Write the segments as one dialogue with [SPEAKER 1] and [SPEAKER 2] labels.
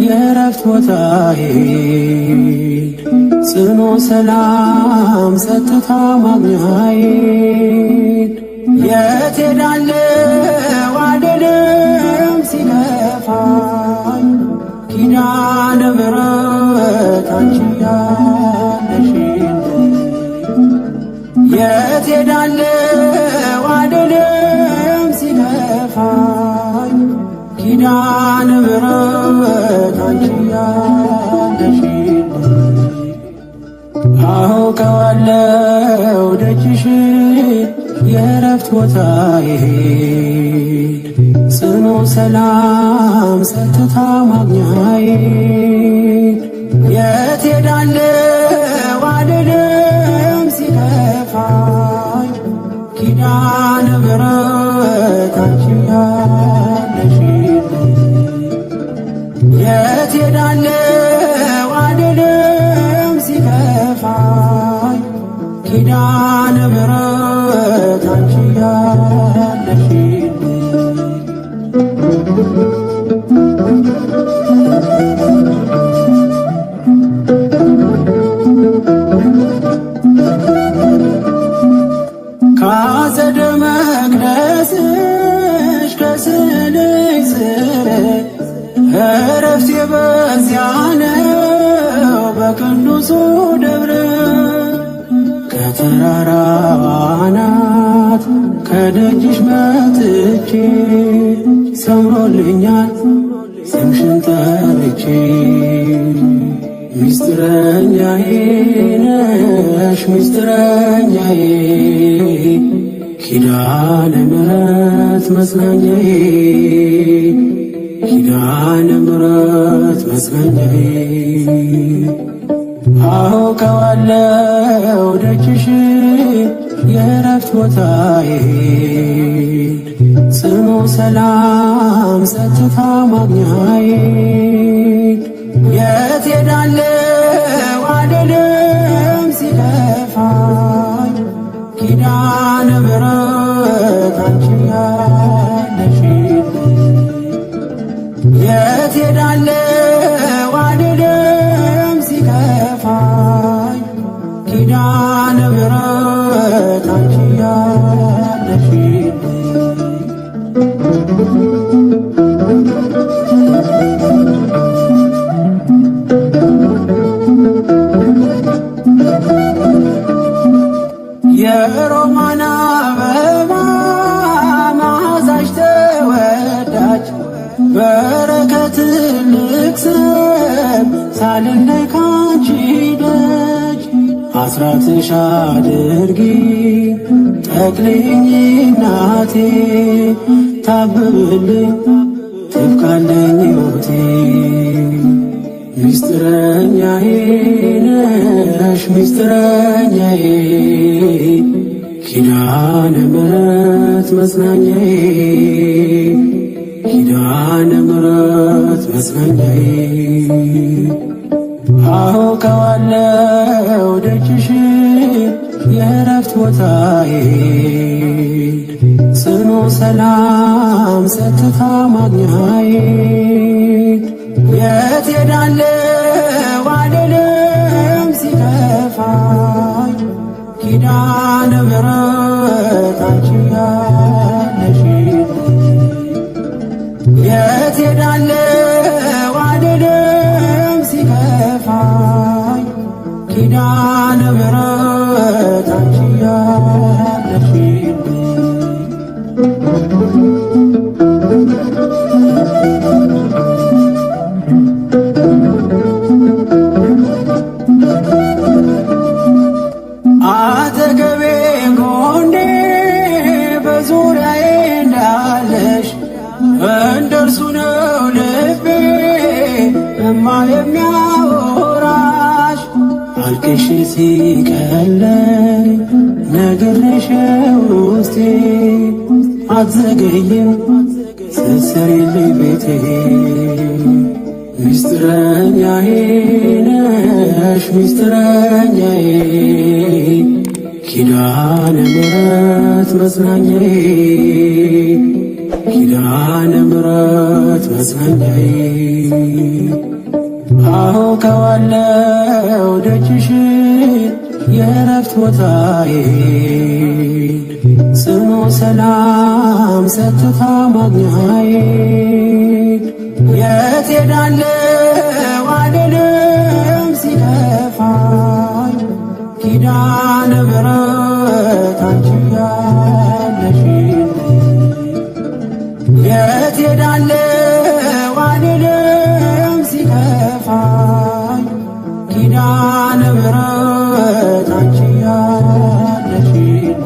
[SPEAKER 1] የእረፍት ቦታዬ ጽኑ ሰላም ጸጥታ ማግኛዬ የት ሄዳለሁ አልልም ሲከፋኝ ኪዳነ ምሕረት አንቺ ያለሽልኝ የት ሄዳለሁ አልልም ሲከፋኝ ኪዳነ ምሕረት አንቺ ያለሽልኝ አውቀዋለሁ ደጅሽን የእረፍት ቦታዬን ጽኑ ሰላም ጸጥታ ማግኛዬን የት ሄዳለሁ አልልም ሲከፋኝ ኪዳነ ምሕረት አንቺ ያለሽልኝ የት ሄዳለሁ አልልም ሲከፋኝ ኪዳነ ምሕረት አንቺ ያለሽልኝ ከአጸደ መቅደስሽ ከስዕልሽ ስር እረፍቴ በዚያ ነው በቅዱሱ ደብረ ከተራራው አናት ከደጅሽ መጥቼ ሰምሮልኛል ስምሽን ጠርቼ ሚስጥረኛዬ ነሽ ሚስጥረኛዬ ኪዳነ ምሕረት መጽናኛዬ ኪዳነ ምሕረት መጽናኛዬ አውቀዋለሁ ደጅሽን የእረፍት ቦታዬን ጽኑ ሰላም ጸጥታ ማግኛዬን የት ሄዳለሁ አልልም ሲከፋኝ ኪዳነ ምሕረት አንቺ ያለሽልኝ የት ሄዳለሁ አልልም ሲከፋኝ ኪዳነ ምሕረት አንቺ ያለሽልኝ የሮማን አበባ መዓዛሽ ተወዳጅ በረከት ልቅሰም ሳልለይ ካንቺ ደጅ አስራትሽ አድርጊ ጠቅልኝ እናቴ ታብብልኝ ትብቃለኝ ሕይወቴ ሚስጥረኛዬ ነሽ ሚስጥረኛዬ ኪዳነ ምሕረት መጽናኛዬ ኪዳነ ምሕረት መጽናኛዬ አውቀዋለሁ ደጅሽን የእረፍት ቦታዬን ጽኑ ሰላም ጸጥታ ማግኛዬን የት ሄዳለሁ አልልም ሲከፋኝ ኪዳነ ምሕረት አንቺ ያለሽልኝ የት ሄዳለሁ አልልም ሲከፋኝ ኪዳነ ምሕረት አንቺ ያለሽልኝ አጠገቤ ጎኔ በዙሪያዬ እንዳለሽ እንደርሱ ነው ልቤ እማ የሚያወራሽ አልቅሽ ሲቀለኝ ነግሬሽ ውስጤ አትዘገይም ስትሰሪልኝ ቤቴ ሚስጥረኛዬ ነሽ ሚስጥረኛዬ ኪዳነ ምሕረት መጽናኛዬ ኪዳነ ምሕረት መጽናኛዬ የረፍት ቦታዬ ጽኑ ሰላም ጸጥታ ማግኛዬ የት ሄዳለሁ አልልም ሲከፋኝ ኪዳነ ምሕረት አንቺ ያለሽልኝ የት ሄዳለሁ አልልም ሲከፋኝ ኪዳነ ምሕረት አንቺ ያለሽልኝ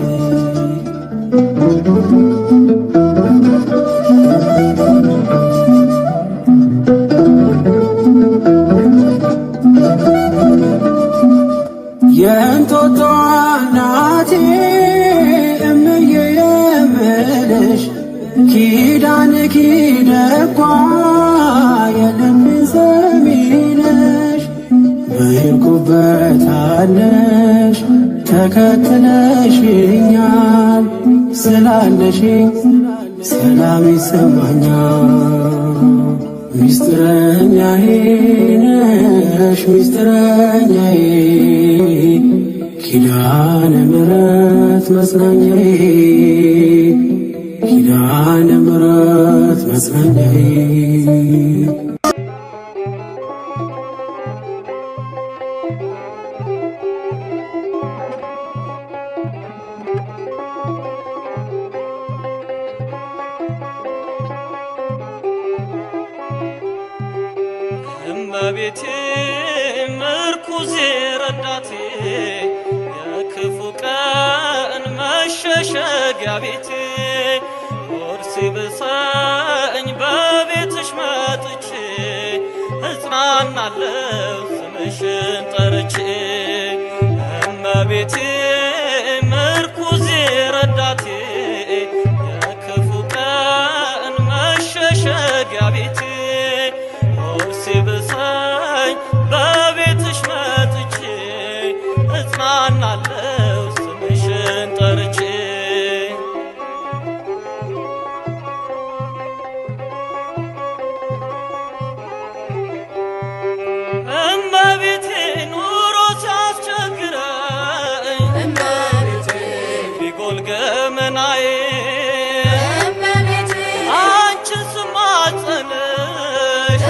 [SPEAKER 1] የእንጦጦ እናቴ እምዬ የምልሽ ኪዳንኪ ደጓ የልቤን ሰሚ ነሽ በሄድኩበት አለሽ ተከትለሽኛል ስላለሽኝ ሰላም ይሰማኛል ሚስጥረኛዬ ነሽ ሚስጥረኛዬ ኪዳነ ምሕረት መጽናኛዬ ኪዳነ ምሕረት መጽናኛዬ
[SPEAKER 2] እመቤቴ ምርኩዜ ረዳቴ የክፉ ቀን መሸሸጊያ ቤቴ ሆድ ሲብሰኝ በቤትሽ መጥቼ እጽናናለሁ ስምሽን ጠርቼ እመቤቴ ምርኩዜ ረዳቴ የክፉ ቀን መሸሸጊያ ቤቴ ሲብሰኝ በቤትሽ መጥቼ እጽናናለሁ ስምሽን ጠርቼ እመቤቴ ኑሮ ሲያስቸግረኝ ቢጎል ገመናዬ አንቺን ስማጸንሽ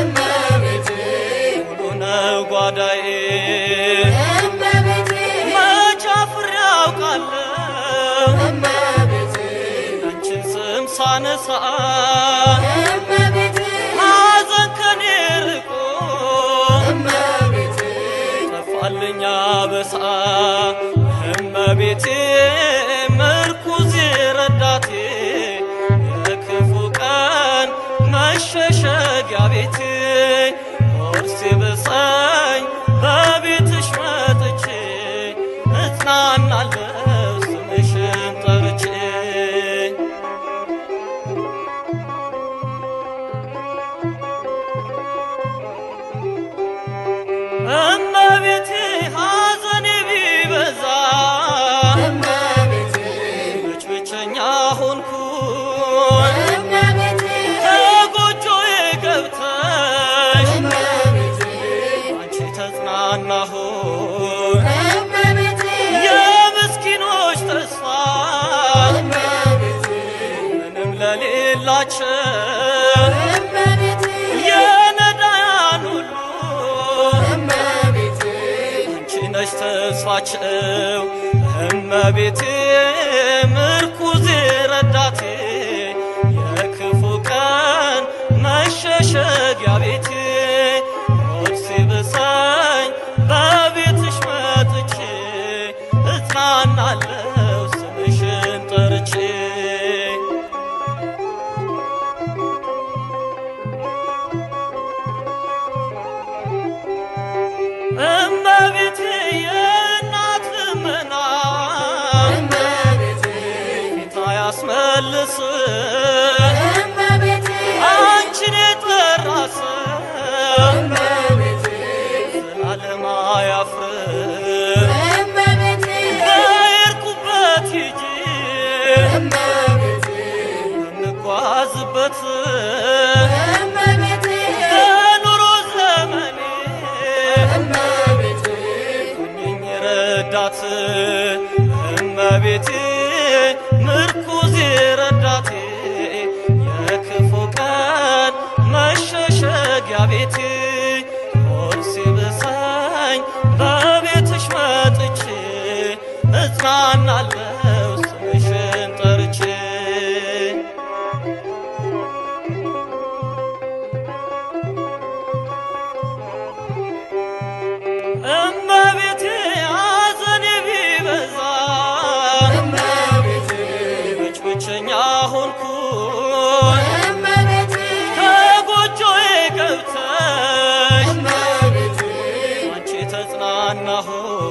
[SPEAKER 2] ጓዳዬ መች አፍሬ አውቃለሁ አንቺን ስም ሳነሳ ሐዘን ከኔ ርቆ ጠፋልኝ አበሳ እመቤቴ ምርኩዜ ረዳቴ የክፉ ቀን መሸሸጊያ ቤቴ ሆድ ሲብሰኝ በቤትሽ መጥቼ እጽናናለሁ ስምሽን ጠርቼ እመቤቴ ሐዘኔ ቢበዛ መች ብቸኛ ሆንኩኝ ከጎጆዬ ገብተሽ አንቺ ተጽናናሁኝ የምስኪኖች ተስፋ ምንም ለሌላቸው የነዳያን ሁሉ አንቺ ነሽ ተስፋቸው እመቤቴ ምርኩዜ ረዳቴ የክፉ ቀን መሸሸጊያ ቤቴ ሆድ ሲብሰኝ በቤትሽ መጥቼ እጽናናለሁ ስምሽን ጠርቼ እመቤቴ የእናት ልመና ፊት አያስመልስም አንቺን የጠራ ሰው ዘላለም አያፍርም በሄድኩበት ሂጂ በምጓዝበት በኑሮ ዘመኔ ሁኚኝ ረዳት እመቤቴ ሆድ ሲብሰኝ በቤትሽ መጥቼ እጽናናለሁ ስምሽን ጠርቼ እመቤቴ ሐዘኔ ቢበዛ እመቤቴ ብቸኛ ሆንኩኝ እመቤቴ ከጎጆዬ ገብተሽ እመቤቴ አንቺ ተጽናናሁኝ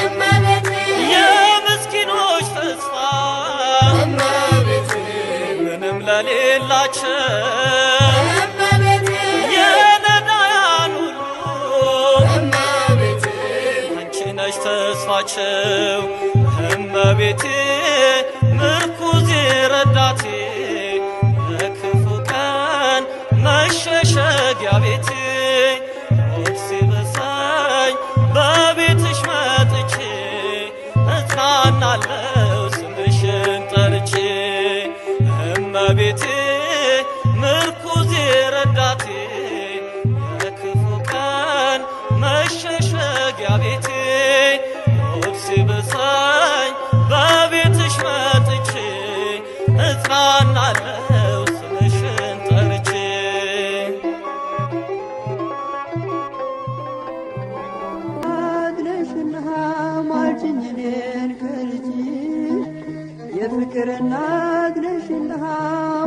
[SPEAKER 2] እመቤቴ የምስኪኖች ተስፋ እመቤቴ ምንም ለሌላቸው እመቤቴ የነዳያን ሁሉ እመቤቴ አንቺ ነሽ ተስፋቸው እመቤቴ ምርኩዜ ረዳቴ በክፉ ቀን መሸሸጊያ ቤቴ ሆድ ሲብሰኝ በቤትሽ መጥቼ እጽናናለሁ ስምሽን ጠርቼ እመቤቴ ምርኩዜ ረዳቴ በክፉ ቀን መሸሸጊያ ቤቴ ሆድ ሲብሰኝ በቤትሽ መጥቼ እጽናናለሁ ስምሽን ጠርቼ
[SPEAKER 3] አድነሽና ማልጅኝ እኔን ከልጅሽ የፍቅር እናት ነሽና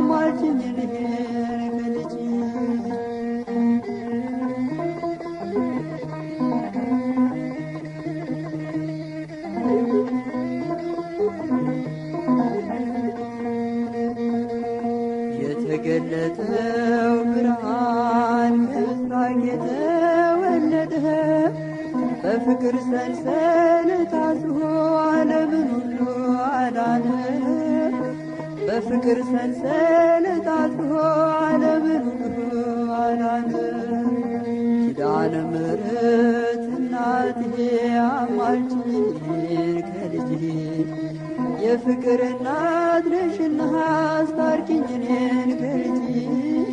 [SPEAKER 3] ማልጅኝ እኔን ከልጅሽ የተገለጠው ብርሃን ከምስራቅ የተወለደ በፍቅር ሰንሰለት አስሮ ዓለምን ሁሉ አዳነ በፍቅር ሰንሰለት አስሮ ዓለምን ሁሉ አዳነ ኪዳነ ምሕረት እናቴ አማልጅኝ ከልጅሽ የፍቅር እናት ነሽና አስታርቂኝ እኔን ከልጅሽ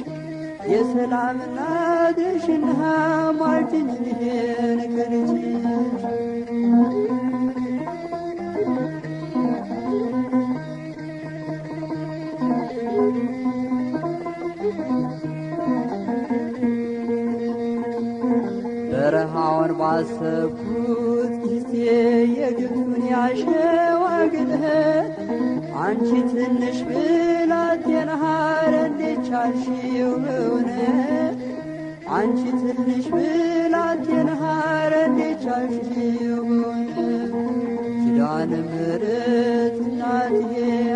[SPEAKER 3] የሰላም እናት ነሽና አማልጅኝ እኔን ከልጅሽ በረሃውን ባሰብኩት ጊዜ የግብፁን ያሸዋ ግለት አንቺ ትንሽ ብላቴና እንዴት ቻልሽው በእውነት አንቺ ትንሽ ብላቴና እንዴት ቻልሽው በእውነት ኪዳነ ምሕረት እናቴ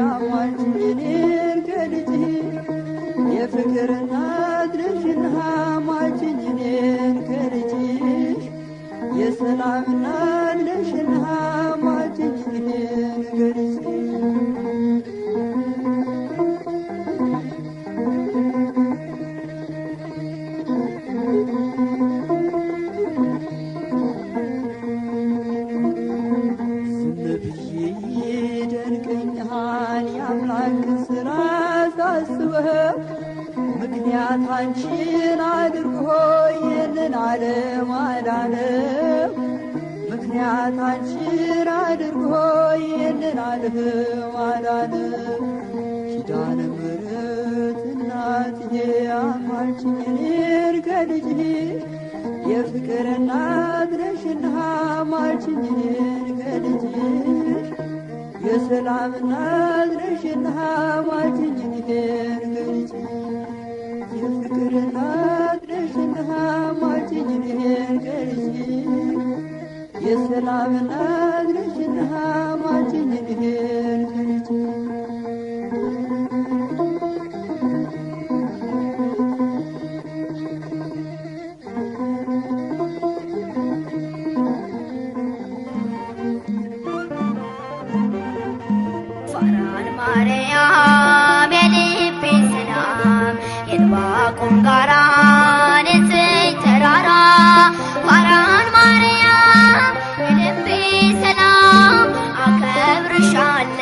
[SPEAKER 3] አማልጅኝ እኔን ከልጅሽ የፍቅር እናት ነሽና አማልጅኝ እኔን ከልጅሽ የሰላም እናት ነሽና አማልጅኝ እኔን ከልጅሽ ዝም ብዬ ይደንቀኛል የአምላክ ሥራ ሳስበው ምክንያት አንቺን አድርጎ ይህንን ዓለም አዳነው ምክንያት አንቺን አድርጎ ይህንን ዓለም አዳነው ኪዳነ ምሕረት እናትዬ አማልጅኝ እኔን ከልጅሽ የፍቅር እናት ነሽና አማልጅኝ እኔን ከልጅሽ የሰላም እናት ነሽና አማልጅኝ እኔን ከልጅሽ የፍቅር እናት ነሽና አማልጅኝ እኔን ከልጅሽ የሰላም እናት ነሽና አማልጅኝ እኔን ከልጅሽ
[SPEAKER 4] ማርያም የልቤ ሰላም የጥባቁም ጋራ ንጽሕት ተራራ ፋራን ማርያም የልቤ ሰላም አከብርሻለሁ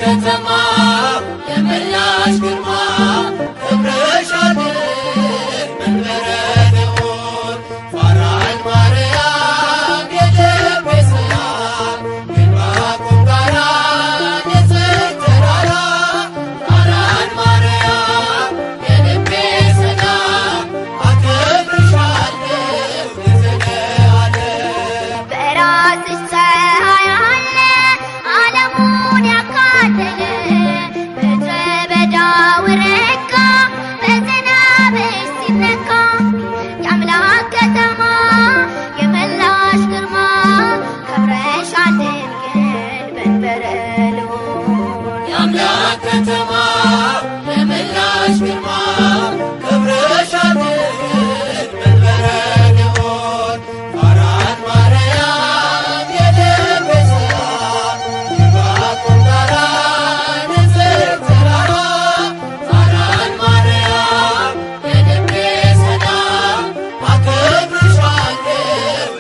[SPEAKER 5] ከተማ የመላሽ ግርማ ክብርሽ አድር መንበረ ልዑል ፋራን ማርያም የልቤ ሰላም የዕንባቆም ጋራ ንጽሕት ተራራ ፋራን ማርያም የልቤ ሰላም አከብርሻለሁ ለዘለዓለም።
[SPEAKER 4] በራስሽ ፀሐይ አለ ዓለሙን ያካለለ ምድረ በዳው ረጋ በዝናብሽ ሲነካ የአምላክ ከተማ የመላሽ ግርማ ከብረሻል ድንግል መንበረ ልዑል
[SPEAKER 5] የአምላክ ከተማ የመላሽ ግርማ ክብርሻል ድንግል መንበረ ልዑል ፋራን ማርያም የልቤ ሰላም የዕንባቆም ጋራ ንጽሕት ተራራ ፋራን ማርያም የልቤ ሰላም አከብርሻለሁ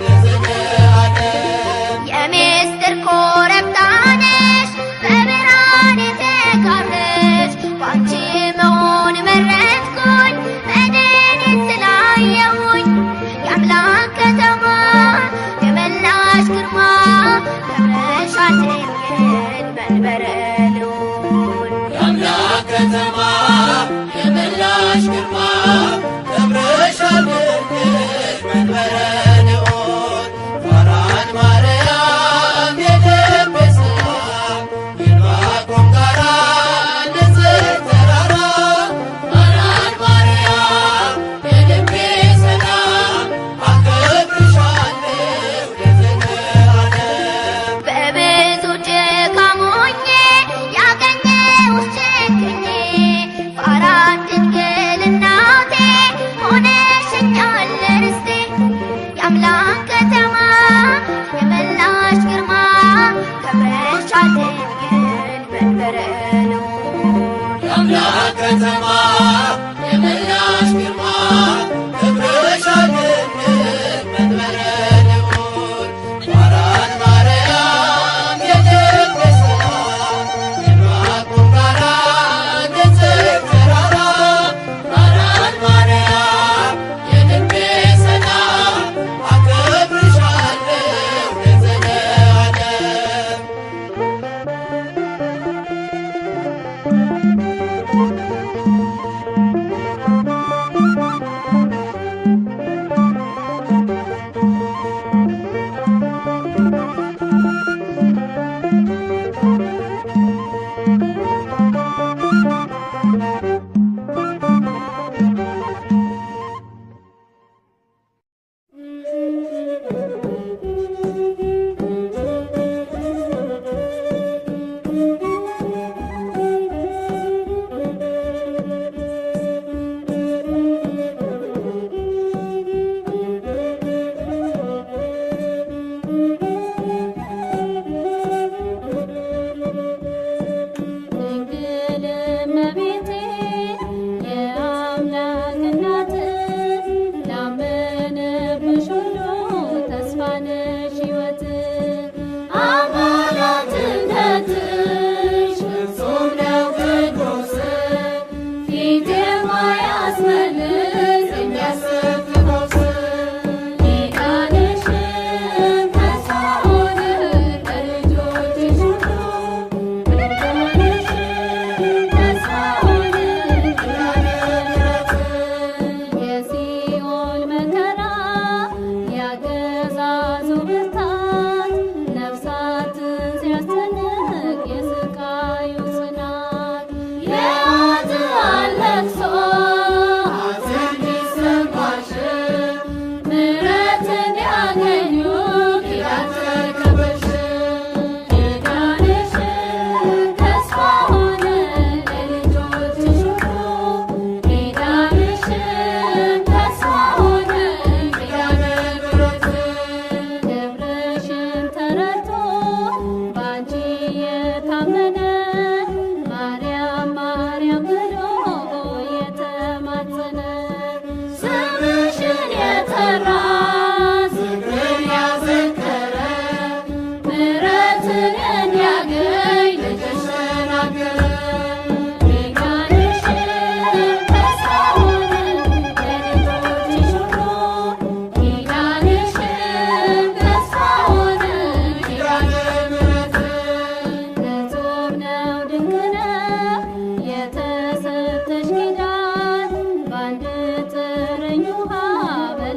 [SPEAKER 5] ለዘለዓለም።
[SPEAKER 4] የምስጢር ኮረብታ ነሽ በብርሃን የተጋረድሽ ባንቺ መሆን መረጥኩኝ መድኔን ስላየሁኝ የአምላክ ከተማ የመላሽ ግርማ ከብረሻል ድንግል መንበረ ልዑል
[SPEAKER 5] የአምላክ ከተማ የመላሽ ግርማ ክብርሻል ድንግል መንበረ ልዑል ፋራን ማርያም የልቤ ሰላም የዕንባቆም ጋራ ንጽሕት ተራራ ፋራን ማርያም የልቤ ሰላም አከብርሻለሁ ለዘለዓለም።
[SPEAKER 4] በብዙ ድካም ሆኜ ያገኘሁሽ ችግኜ ፋራን ድንግል እናቴ ሆነሽኛል ርስቴ የአምላክ ከተማ የመላሽ ግርማ ከብረሻል ድንግል መንበረ ልዑል
[SPEAKER 5] የአምላክ ከተማ የመላሽ ግርማ ክብርሻል ድንግል መንበረ ልዑል ፋራን ማርያም የልቤ ሰላም የዕንባቆም ጋራ ንጽሕት ተራራ ፋራን ማርያም የልቤ ሰላም አከብርሻለሁ ለዘለዓለም።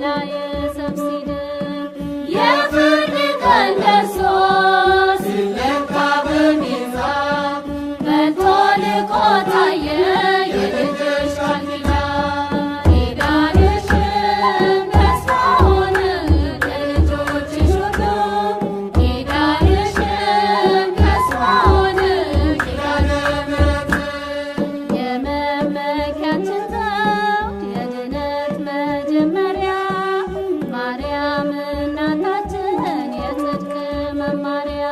[SPEAKER 6] በላይ ሰብሲድር የፍርድ ቀን ደርሶ ሲለካ በሚዛን በልቶ ልቆ ታየ የልጅሽ ቃል ኪዳን ኪዳንሽን ተስፋ ሆነ ለልጆችሽ ሁሉ ኪዳንሽን ተስፋ ሆነ ኪዳነ ምሕረት የመመኪያችን ዘውድ የድነት መጀመሪያ ማርያም እናታችን የጽድቅ መማሪያ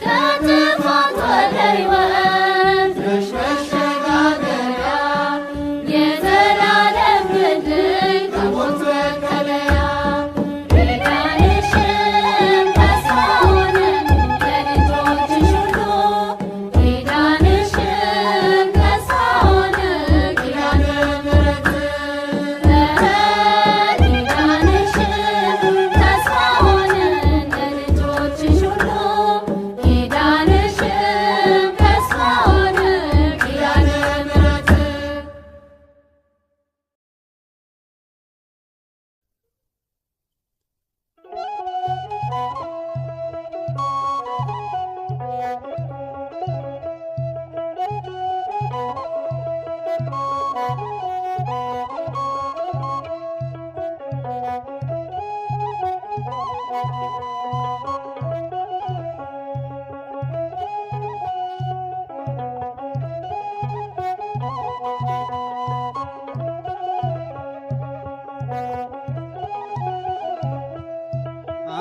[SPEAKER 6] ከጥፋት ወደ ሕይወት ነሽ መሸጋገሪያ የዘላለም ድልድይ ከሞት መከለያ ኪዳንሽን ተስፋ ሆነን ለልጆችሽ ሁሉ ኪዳንሽን ተስፋ ሆነ ኪዳነ ምሕረት ኪዳንሽን ተስፋ ሆነን ለልጆችሽ ሁሉ ኪዳንሽን ተስፋ ሆነ ኪዳነ ምሕረት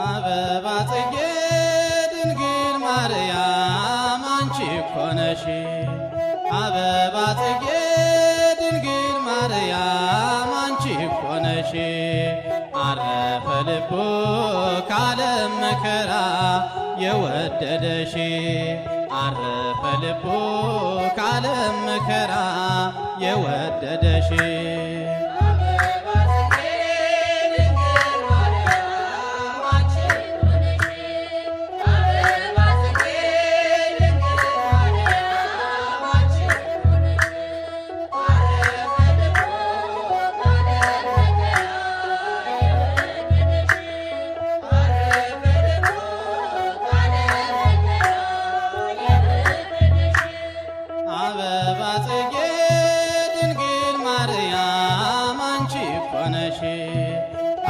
[SPEAKER 7] አበባ ጽጌ ድንግል ማርያም አንቺ እኮ ነሽ። አበባ ጽጌ ድንግል ማርያም አንቺ እኮ ነሽ። አረፈ ልቡ ካለም መከራ የወደደሽ አረፈ ልቡ ካለም መከራ የወደደሽ አበባ ጽጌ ድንግል ማርያም አንቺ እኮ ነሽ።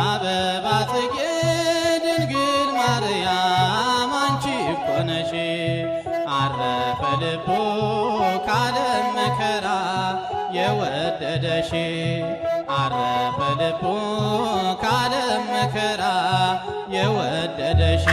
[SPEAKER 7] አበባ ጽጌ ድንግል ማርያም አንቺ እኮ ነሽ። አረፈ ልቡ ካለም መከራ የወደደሽ አረፈ ልቡ ካለም መከራ የወደደሽ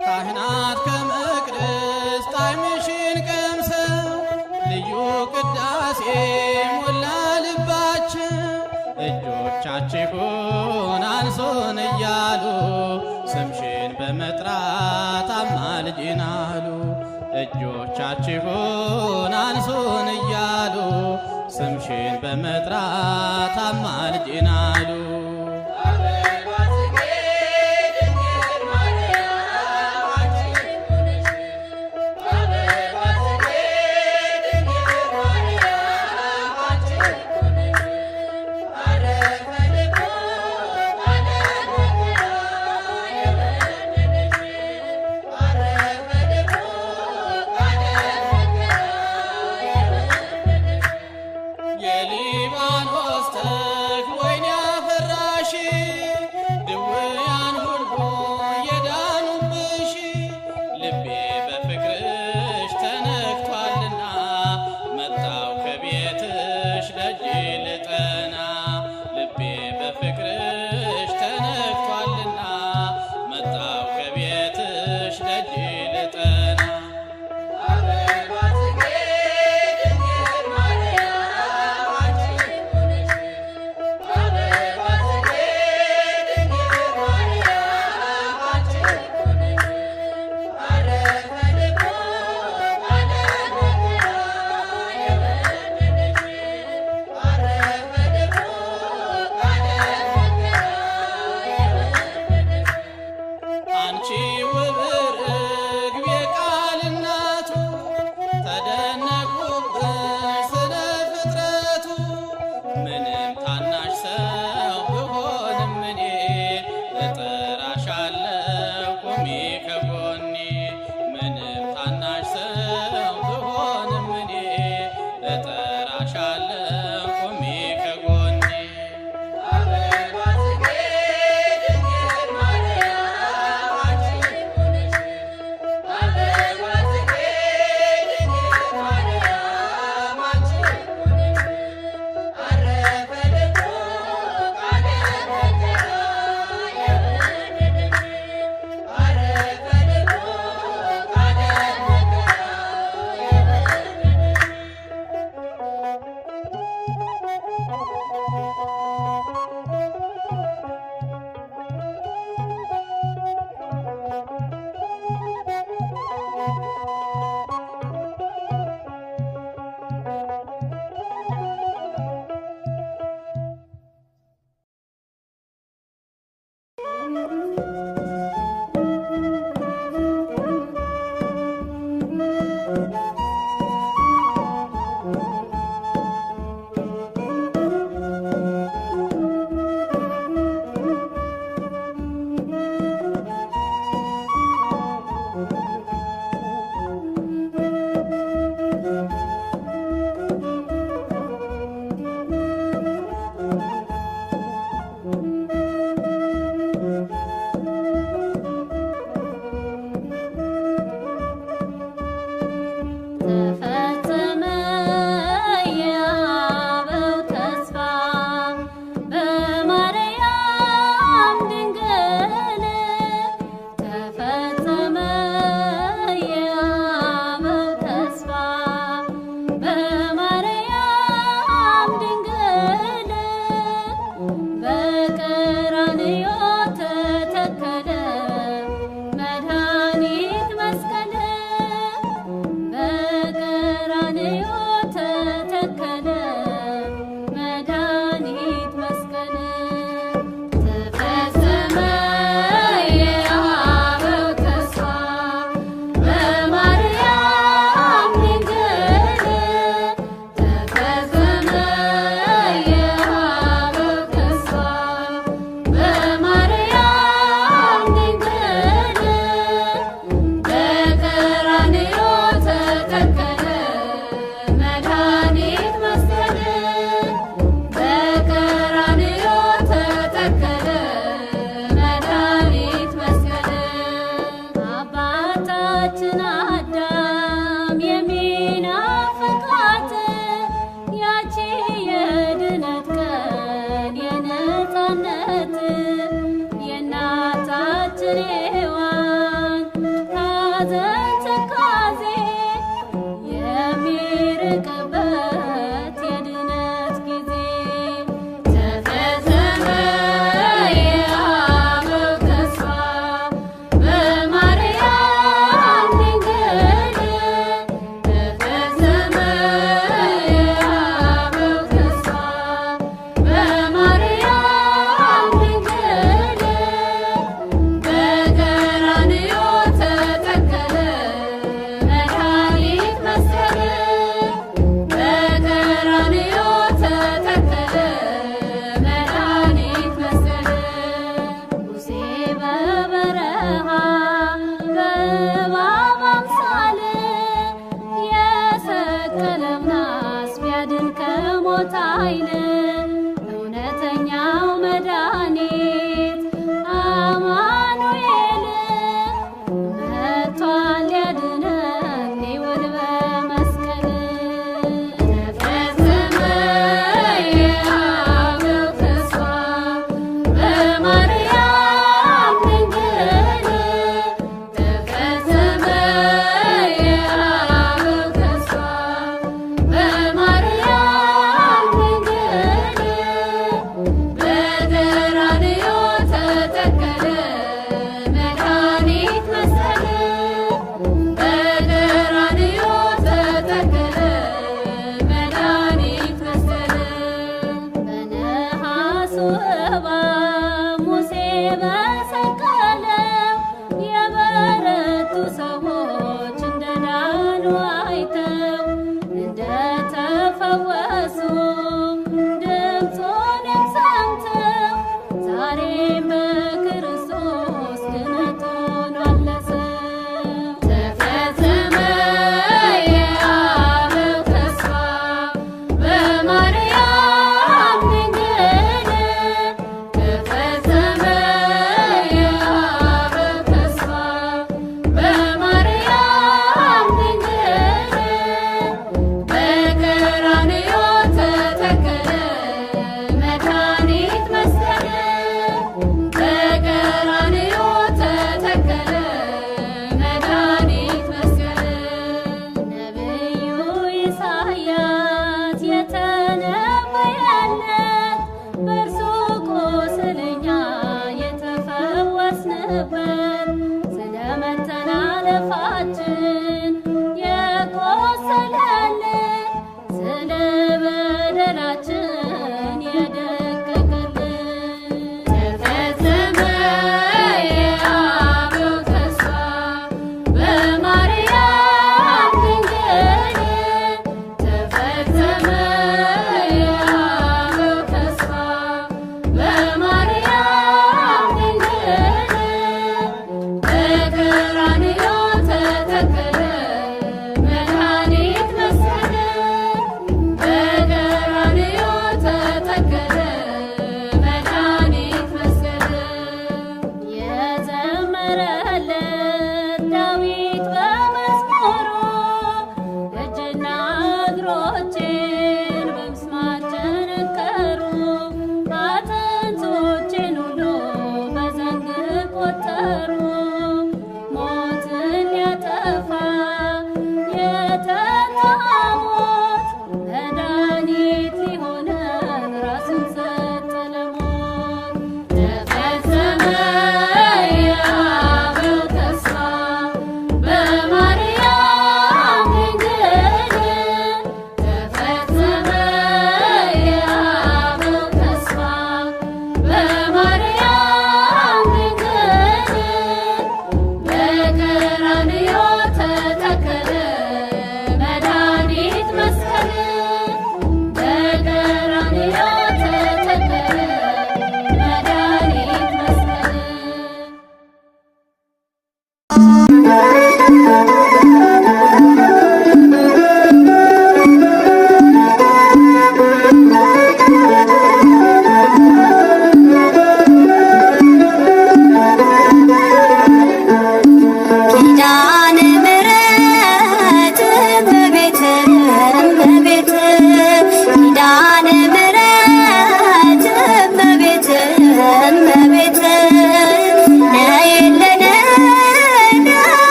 [SPEAKER 7] ካህናት ከመቅደስ ጣዕምሽን ቀምሰው ልዩ ቅዳሴ ሞላ ልባቸው። እጆቻችሁን አንሱን እያሉ ስምሽን በመጥራት አማልጅን አሉ። እጆቻችሁን አንሱን እያሉ ስምሽን በመጥራት አማልጅን አሉ። የሊባኖስ ተክል ወይን
[SPEAKER 6] ተፈጸመ የአበው ተስፋ በማርያም ድንግል ተፈጸመ የአበው ተስፋ በማርያም ድንግል በቀራንዮ ተተከለ መድኃኒት መስቀል በቀራንዮ ተተከለ መድኃኒት መስቀል ተፈጸመ የአበው ተስፋ በማርያም ድንግል ተፈጸመ የአበው ተስፋ በማርያም ድንግል በቀራንዮ ተተከለ መድኃኒት መስቀል በቀራንዮ ተተከለ መድኃኒት መስቀል አባታችን አዳም የሚናፍቃት ያቺ የድነት ቀን የነፃነት የእናታችን ሔዋን ሐዘን ትካዜ የሚርቅበት የድነት ጊዜ ተፈጸመ የአበው ተስፋ በማርያም ድንግል ተፈጸመ የአበው ተስፋ በማርያም ድንግል በቀራንዮ ተተከለ መድኃኒት መስቀል በቀራንዮ ተተከለ መድኃኒት መስቀል ሙሴ በበረሃ በእባብ አምሳል የሰቀለው ናስ ቢያድን ከሞት ኃይል እውነተኛው መድኃኒት አማኑኤል መጥቷል ሊያድነን ሊውል በመስቀል ተፈጸመ የአበው ተስፋ በማርያም ድንግል ተፈጸመ የአበው ተስፋ በማርያም ድንግል በቀራንዮ ተተከለ መድኃኒት መስቀል በቀራንዮ ተተከለ መድኃኒት መስቀል በነሐሱ እባብ ሙሴ በሰቀለው የበረቱ ሰዎች እንደዳኑ አይተው እንደተፈወሱ ድምፁንም ሰምተው ዛሬም በክርስቶስ ድነት ሆኗል ለሰው ተፈጸመ የአበው ተስፋ በማርያም ድንግል ተፈጸመ የአበው ተስፋ በማርያም ድንግል በቀራንዮ ተተከለ መድኃኒት መስቀል በቀራንዮ ተተከለ መድኃኒት መስቀል ነቢዩ ኢሳያስ የተነበየለት በእርሱ ቁስል እኛ የተፈወስንበት ስለ መተላለፋችን የቆሰለልን ስለ በደላችን የደቀቀልን ተፈጸመ የአበው ተስፋ በማርያም ድንግል ተፈጸመ የአበው ተስፋ በማርያም ድንግል በቀራንዮ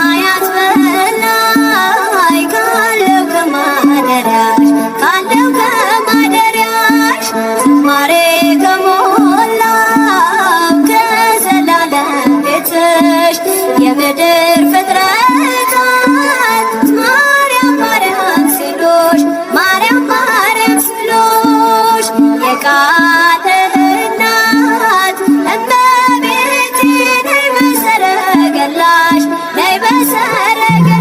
[SPEAKER 4] ከሰማያት በላይ ካለው ከማደሪያሽ ካለው ከማደሪያሽ ዝማሬ ከሞላው ከዘላለም ቤትሽ የምድር ፍጥረታት ማርያም ማርያም ሲሉሽ ማርያም ማርያም ሲሉሽ የቃል እናት እመቤቴ ነይ በሰረገላሽ ነይ በሰረገላሽ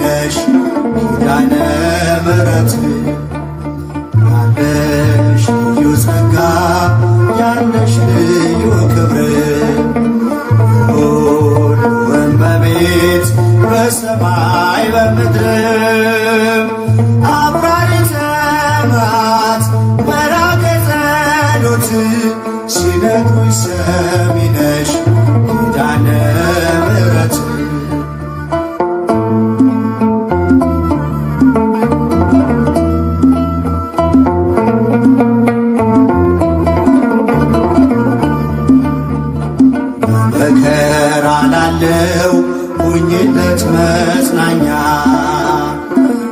[SPEAKER 8] ነሽ ኪዳነ ምሕረት ያለሽ ልዩ ጸጋ ያለሽ ልዩ ክብር ሁሉ እመቤት በሰማይ በምድር አብራሪተ መዓት መራገ ጸሎት ሲነግሩኝ ሰሚ ነሽ ኪዳነ ምሕረት መከራ ላለው ሁኝለት መጽናኛ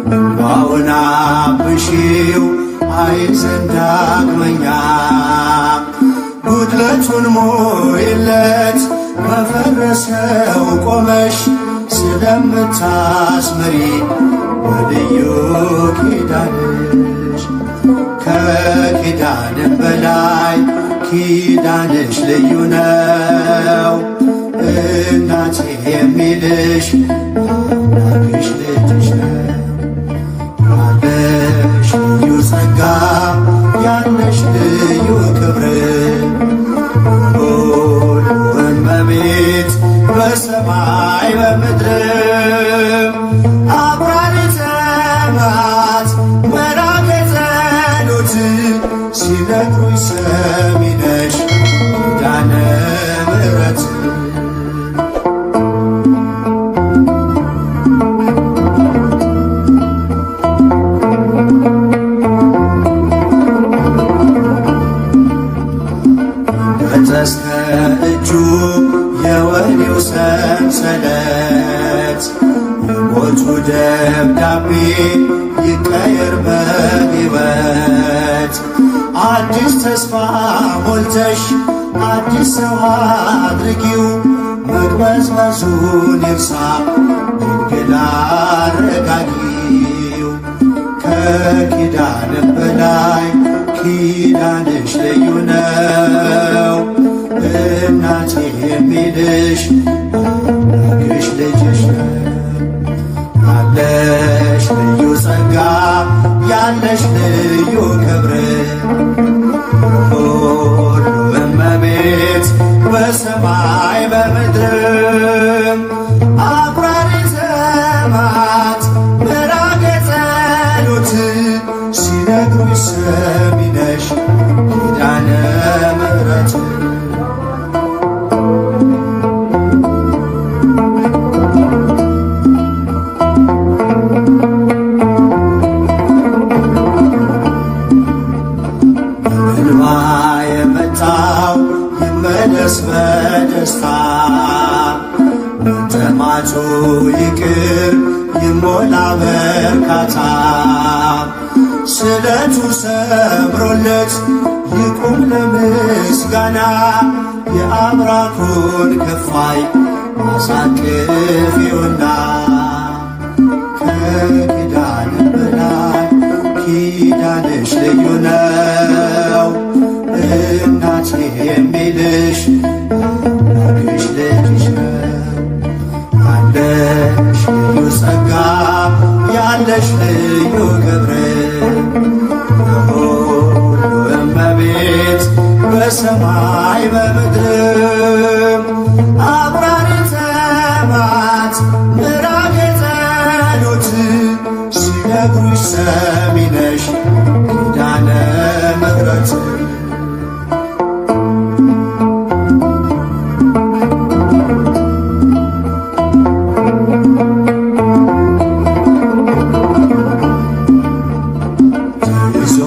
[SPEAKER 8] እንባውን አብሺው አይዘን ዳግመኛ ጉድለቱን ሞይለት በፈረሰው ቆመሽ ስለምታስምሪ በልዩ ኪዳንሽ ከኪዳንም በላይ ኪዳንሽ ልዩ ነው እናቴ የሚልሽ አምላክሽ ልጅሽ ነው ያለሽ ልዩ ጸጋ ያለሽ ልዩ ክብር ሁሉ እመቤት በሰማይ በምድር አብራሪተ መዓት መራገ ጸሎት ሲነግሩኝ ሰሚ ነሽ ኪዳነ ምሕረት በተስከ እጁ የወህኒው ሰንሰለት የሞቱ ደብዳቤ ይቀየር በሕይወት አዲስ ተስፋ ሞልተሽ አዲስ ሰው አድርጊው መቅበዝበዙን ይርሳ ድንግል አረጋጊው ከኪዳንም በላይ ኪዳንሽ ልዩ ነው እናቴ የሚልሽ አምላክሽ ልጅሽ ነው ያለሽ ልዩ ጸጋ ያለሽ ልዩ ክብር ሁሉ እመቤት በሰማይ በምድር አብራሪተ መዓት መራገ ጸሎት ሲነግሩኝ ሰሚ ነሽ ኪዳነ ምሕረት እንባ የመጣው ይመለስ በደስታ መጠማቱ ይቅር ይሞላ በርካታ ስለቱ ሰምሮለት ይቁም ለምስጋና የአብራኩን ክፋይ አሳቅፊውና ከኪዳን በላይ ኪዳንሽ ልዩ ነው እናቴ የሚልሽ አምላክሽ ልጅሽ ነው ያለሽ ልዩ ጸጋ ያለሽ ልዩ ክብር ሁሉ እመቤት በሰማይ በምድር አብራሪተ መዓት መራገ ጸሎት ሲነግሩሽ ሰሚ ነሽ ኪዳነ ምሕረት ይዞ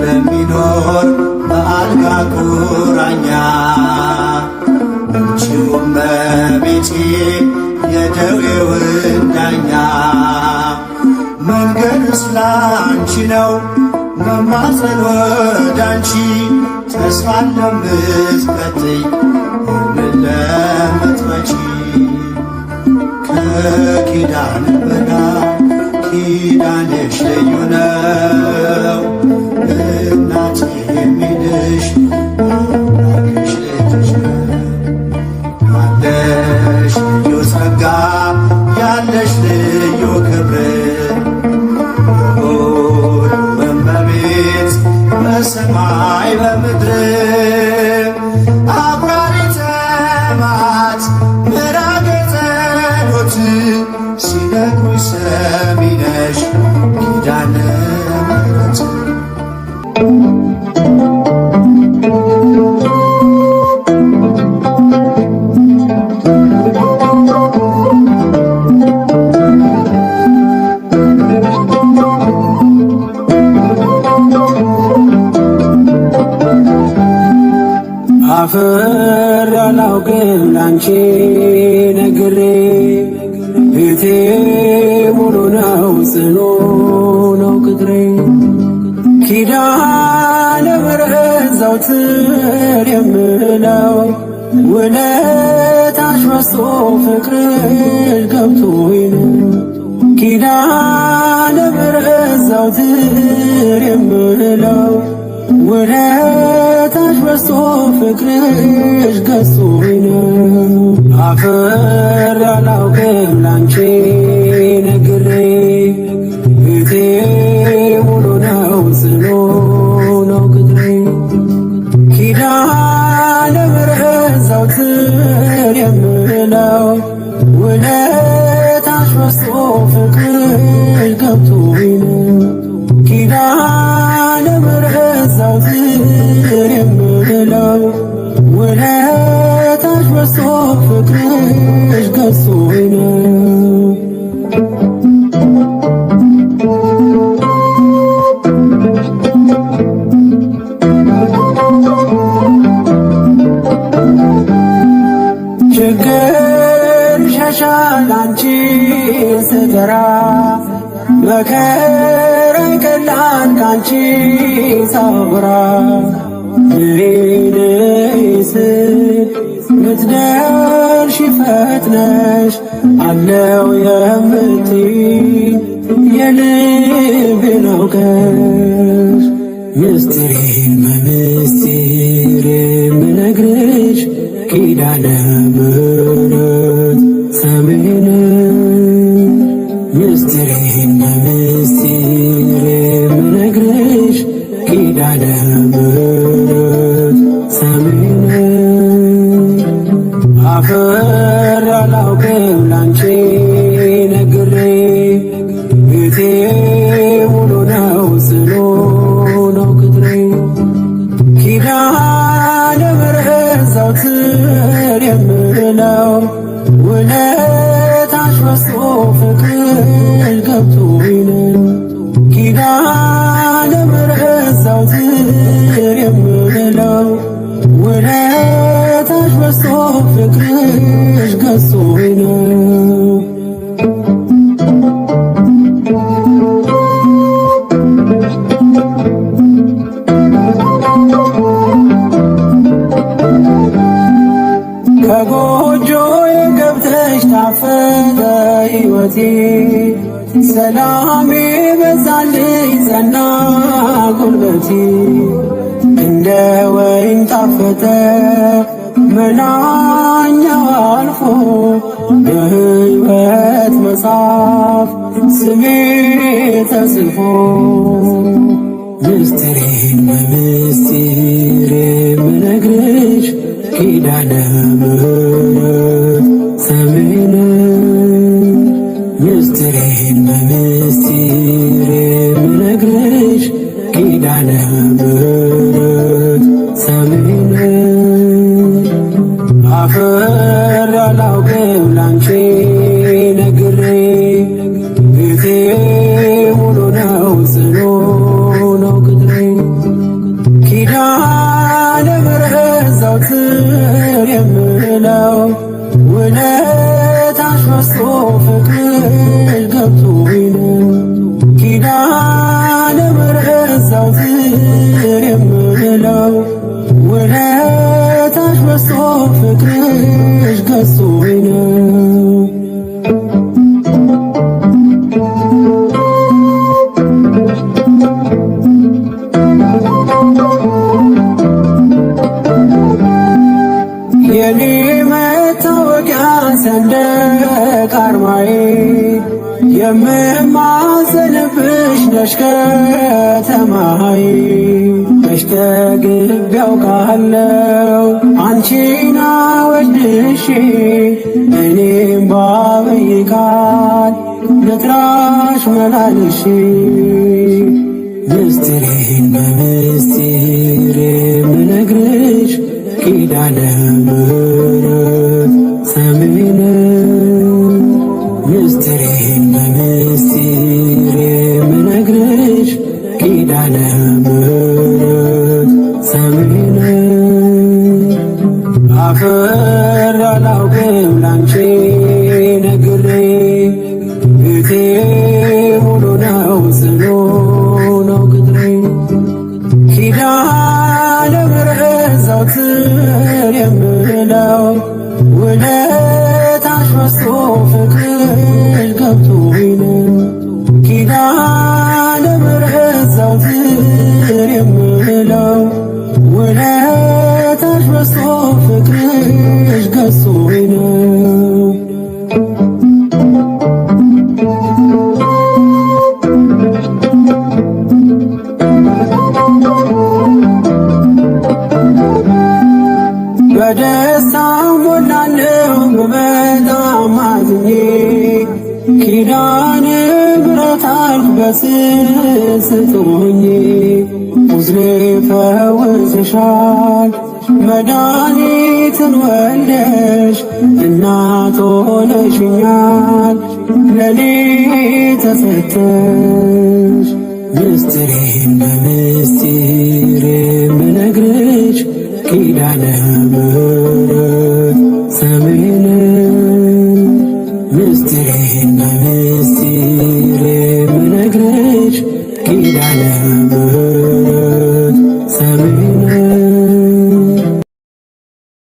[SPEAKER 8] ለሚኖር በአልጋ ቁራኛ አንቺው እመቤቴ የደዌውን ዳኛ መንገድስ ላንቺ ነው መማፀን ወዳንቺ ተስፋን ለምትቀጥይ ሕልምን ለምትመጪ ከኪዳን በላይ ኪዳንሽ ልዩ ነው እናቴ የሚልሽ አምላክሽ ልጅሽ ነው ያለሽ ልዩ ጸጋ ያለሽ ልዩ
[SPEAKER 1] አፍር አላውቅም ላንቺ ነግሬ ቤቴ ሙሉ ነው ጽኑ ነው ቅጥሬ ኪዳነ ምሕረት ዘወትር የምለው ውለታሽ በዝቶ ፍቅርሽ ገብቶኝ ነው ኪዳነ ምሕረት ዘወትር የምለው ውለታሽ በዝቶ ፍቅርሽ ገዝቶኝ ነው አፍር አላውቅም ላንቺ ነግሬ ቤቴ ሙሉ ነው ጽኑ ነው ቅጥሬ ኪዳነ ምሕረት ዘወትር የምለው ውለታሽ በዝቶ ፍቅርሽ ገብቶኝ ነው ኪዳነ ምሕረት ዘወትር የምለው ውለታሽ በዝቶ ፍቅርሽ ገዝቶኝ ነው ችግር ሸሻል አንቺን ስጠራ መከራ ይቀላል ካንቺ ሳወራ ነይ ስል ምትደርሺ ፈጥነሽ አለው የምትይ የልቤን አውቀሽ ምስጢሬን በምስጢር የምነግርሽ ኪዳነ ምሕረት ሰሜን ምስጢሬን በምስጢር የምነግርሽ ኪዳነ ምሕረት ሰሜን አፍር አላውቅም ላንቺ ነግሬ ቤቴ ሙሉ ነው ጽኑ ነው ቅጥሬ ኪዳነ ምሕረት ዘወትር የምለው ውለታሽ በዝቶ ፍቅርሽ ገብቶኝ ነው ኪዳነ ምሕረት ዘወትር የምለው ውለታሽ በዝቶ ፍቅርሽ ገዝቶኝ ነው ከጎጆዬ ገብተሽ ታፈተ ሕይወቴ ሰላሜ በዛልኝ ጸና ጉልበቴ እንደ ወይን ጣፈጠ መናኛው አልፎ በሕይወት መጽሐፍ ስሜ ተጽፎ ምስጢሬን በምስጢር የምነግርሽ ኪዳነ ምሕረት ሰሜን ምስጢሬን በምስጢር የምነግርሽ ኪዳነ ምሕረት ሰሜን አፍር አላውቅም ላንቺ ነግሬ ቤቴ ሙሉ ነው ጽኑ ነው ቅጥሬ ኪዳነ ምሕረት ዘወትር የምለው ውለታሽ በዝቶ ፍቅርሽ ገብቶኝ ነው ኪዳነ ምሕረት ዘወትር የምለው ውለታሽ በዝቶ ፍቅርሽ ገዝቶኝ ነው የኔ መታወቂያ ሰንደቅ ዓርማዬ የምማጸንብሽ ነሽ ከተማዬ በሽተግብ ያውቃለው አንቺን አወድሼ እኔም ባበይ ቃል ልጥራሽ መላልሼ ምስጢሬን በምስጢር የምነግርሽ ኪዳነ ምሕረት ሰሜን ምስጢሬን በምስጢር የምነግርሽ ኪዳነ ምሕረት ሰሜን አፍሬ አላውቅም ላንቺ ነግሬ ቤቴ ሙሉ ነው ጽኑ ነው ቅጥሬ ኪዳነ ምሕረት ዘወትር የምለው ውለታሽ በዝቶ ፍቅርሽ ገብቶኝ ነው ኪዳነ ምሕረት ዘወትር የምለው ውለታሽ በዝቶ ፍቅርሽ ገዝቶኝ ነው። በደስታ ሞላለሁ በበጣም አዝኜ ኪዳነ ምሕረት አልኩ በስስት ሆኜ ቁስሌ ፈውሰሻል መድኃኒትን ወልደሽ እናት ሆነሽኛል ለኔ ተሰተሽ ምስጢሬን በምስጢር የምነግርሽ ኪዳነ ምሕረት ሰሜን ምስጢሬን በምስጢር የምነግርሽ ኪዳነ ምሕረት